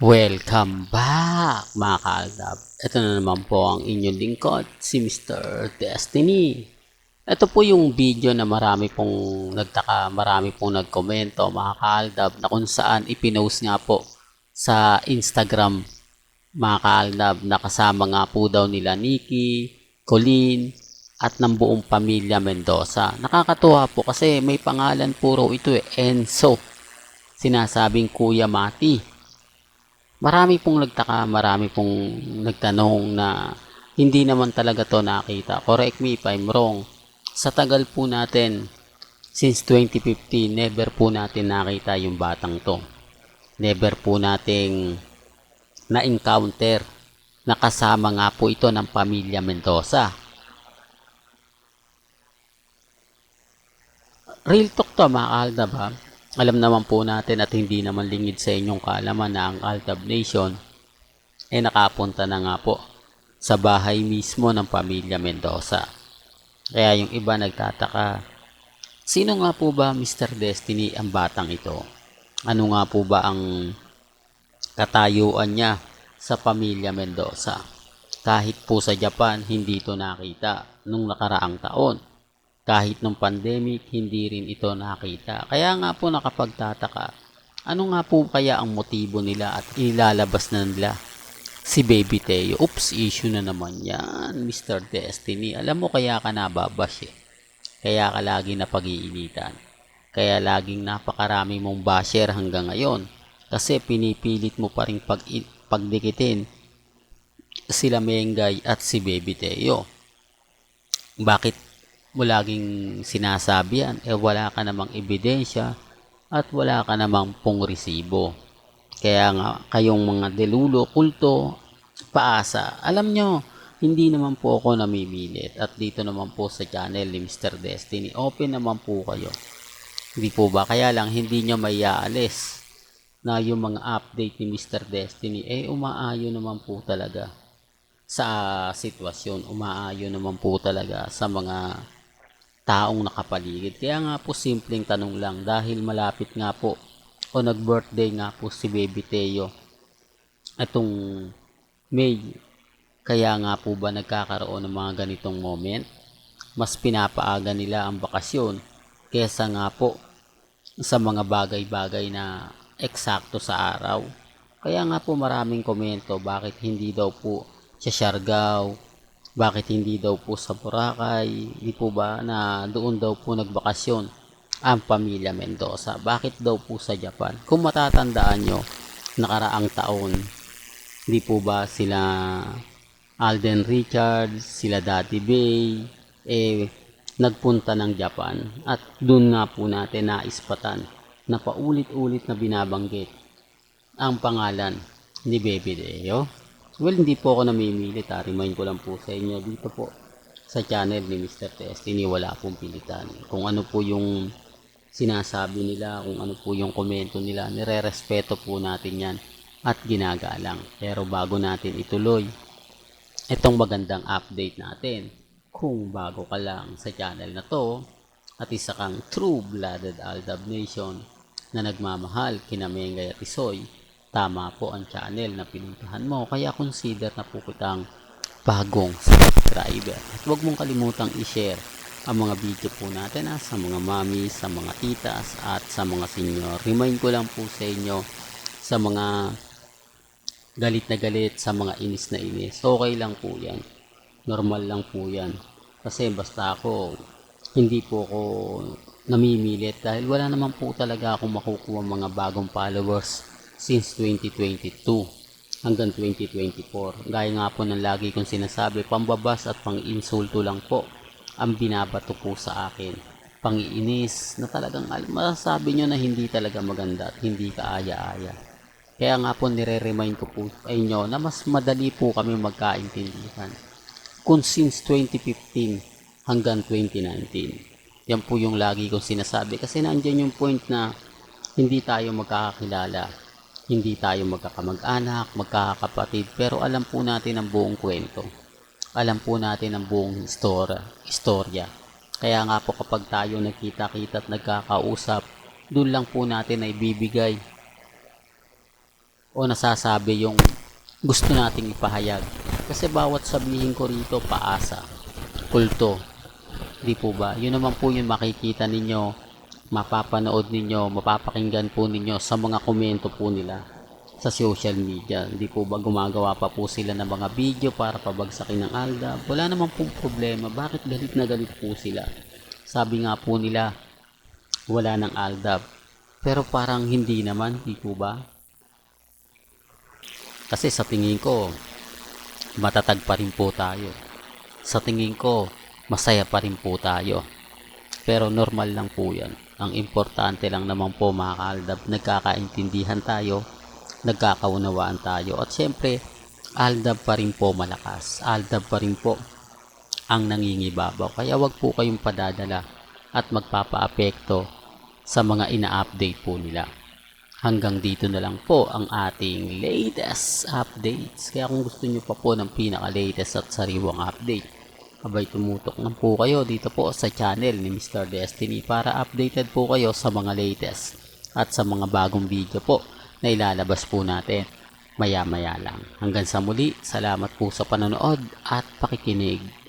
Welcome back mga kaaldab. Ito na naman po ang inyong lingkod, si Mr. Destiny. Ito po yung video na marami pong nagtaka, marami pong nagkomento mga kaaldab na kung saan ipinost nga po sa Instagram mga kaaldab na kasama nga po daw nila Nikki, Colleen at ng buong pamilya Mendoza. Nakakatuwa po kasi may pangalan puro ito Enzo. Sinasabing Kuya Mati. Marami pong nagtaka, marami pong nagtanong na hindi naman talaga to nakita. Correct me if I'm wrong. Sa tagal po natin, since 2015, never po natin nakita yung batang to. Never po nating na-encounter na kasama nga po ito ng pamilya Mendoza. Real talk to mga kaaldab ha. Alam naman po natin at hindi naman lingid sa inyong kaalaman na ang Aldab Nation ay nakapunta na nga po sa bahay mismo ng pamilya Mendoza. Kaya yung iba nagtataka, sino nga po ba Mr. Destiny ang batang ito? Ano nga po ba ang katayuan niya sa pamilya Mendoza? Kahit po sa Japan, hindi ito nakita nung nakaraang taon. Kahit nung pandemic, hindi rin ito nakita. Kaya nga po nakapagtataka, ano nga po kaya ang motibo nila at ilalabas na nila si Baby Teo? Oops, issue na naman yan, Mr. Destiny. Alam mo kaya ka nababash eh. Kaya ka lagi na pag-iinitan. Kaya laging napakarami mong basher hanggang ngayon. Kasi pinipilit mo pa rin pagdikitin sila Mengay at si Baby Teo. Bakit mo laging sinasabi yan? Wala ka namang ebidensya at wala ka namang pong resibo. Kaya nga kayong mga delulo, kulto, paasa, alam nyo, hindi naman po ako namimilit at dito naman po sa channel ni Mr. Destiny, open naman po kayo. Hindi po ba? Kaya lang hindi nyo may aalis na yung mga update ni Mr. Destiny umaayon naman po talaga sa sitwasyon, umaayon naman po talaga sa mga taong nakapaligid. Kaya nga po simpleng tanong lang dahil malapit nga po o nag-birthday nga po si Baby Teo itong May. Kaya nga po ba nagkakaroon ng mga ganitong moment? Mas pinapaaga nila ang bakasyon kesa nga po sa mga bagay-bagay na eksakto sa araw. Kaya nga po maraming komento bakit hindi daw po sa Siargao, bakit hindi daw po sa Boracay, di po ba na doon daw po nagbakasyon ang pamilya Mendoza? Bakit daw po sa Japan? Kung matatandaan nyo, nakaraang taon, di po ba sila Alden Richards, sila Daddy Bay, nagpunta ng Japan at doon nga po natin naispatan na paulit-ulit na binabanggit ang pangalan ni Baby Teo. Well, hindi po ako namimilit ha. Remind ko lang po sa inyo dito po sa channel ni Mr. Destiny, wala pong pilitan. Kung ano po yung sinasabi nila, kung ano po yung komento nila, nire-respeto po natin yan at ginagalang. Pero bago natin ituloy itong magandang update natin, kung bago ka lang sa channel na to at isa kang true-blooded Aldab Nation na nagmamahal kina Mengay at Isoy, tama po ang channel na pinuntahan mo. Kaya consider na po kitang bagong subscriber. At huwag mong kalimutang i-share ang mga video po natin sa mga mami, sa mga titas at sa mga senior. Remind ko lang po sa inyo sa mga galit na galit, sa mga inis na inis. Okay lang po yan. Normal lang po yan. Kasi basta ako, hindi po ako namimilit dahil wala naman po talaga akong makukuha mga bagong followers since 2022 hanggang 2024. Gaya nga po ng lagi kong sinasabi, pambabas at pang-insulto lang po ang binabato po sa akin. Pang-iinis na talagang masasabi nyo na hindi talaga maganda at hindi kaaya-aya. Kaya nga po nire-remind ko po sa inyo na mas madali po kami magkaintindihan. Kung since 2015 hanggang 2019, yan po yung lagi kong sinasabi kasi nandiyan yung point na hindi tayo magkakakilala. Hindi tayo magkakamag-anak, magkakapatid, pero alam po natin ang buong kwento. Alam po natin ang buong istorya. Kaya nga po kapag tayo nagkita-kita at nagkakausap, doon lang po natin ay bibigay o nasasabi yung gusto nating ipahayag. Kasi bawat sabihin ko rito paasa, kulto, di po ba? Yun naman po yung makikita ninyo, mapapanood ninyo, mapapakinggan po ninyo sa mga komento po nila sa social media. Hindi po ba gumagawa pa po sila ng mga video para pabagsakin ng ALDA? Wala naman pong problema. Bakit galit na galit po sila? Sabi nga po nila, wala ng ALDA. Pero parang hindi naman, di po ba? Kasi sa tingin ko, matatag pa rin po tayo. Sa tingin ko, masaya pa rin po tayo. Pero normal lang po yan. Ang importante lang naman po mga kaaldab, nagkakaintindihan tayo, nagkakaunawaan tayo. At syempre, aldab pa rin po malakas. Aldab pa rin po ang nangingibabaw. Kaya wag po kayong padadala at magpapaapekto sa mga ina-update po nila. Hanggang dito na lang po ang ating latest updates. Kaya kung gusto nyo pa po ng pinaka-latest at sariwang update, abay tumutok lang po kayo dito po sa channel ni Mr. Destiny para updated po kayo sa mga latest at sa mga bagong video po na ilalabas po natin maya maya lang. Hanggang sa muli, salamat po sa panonood at pakikinig.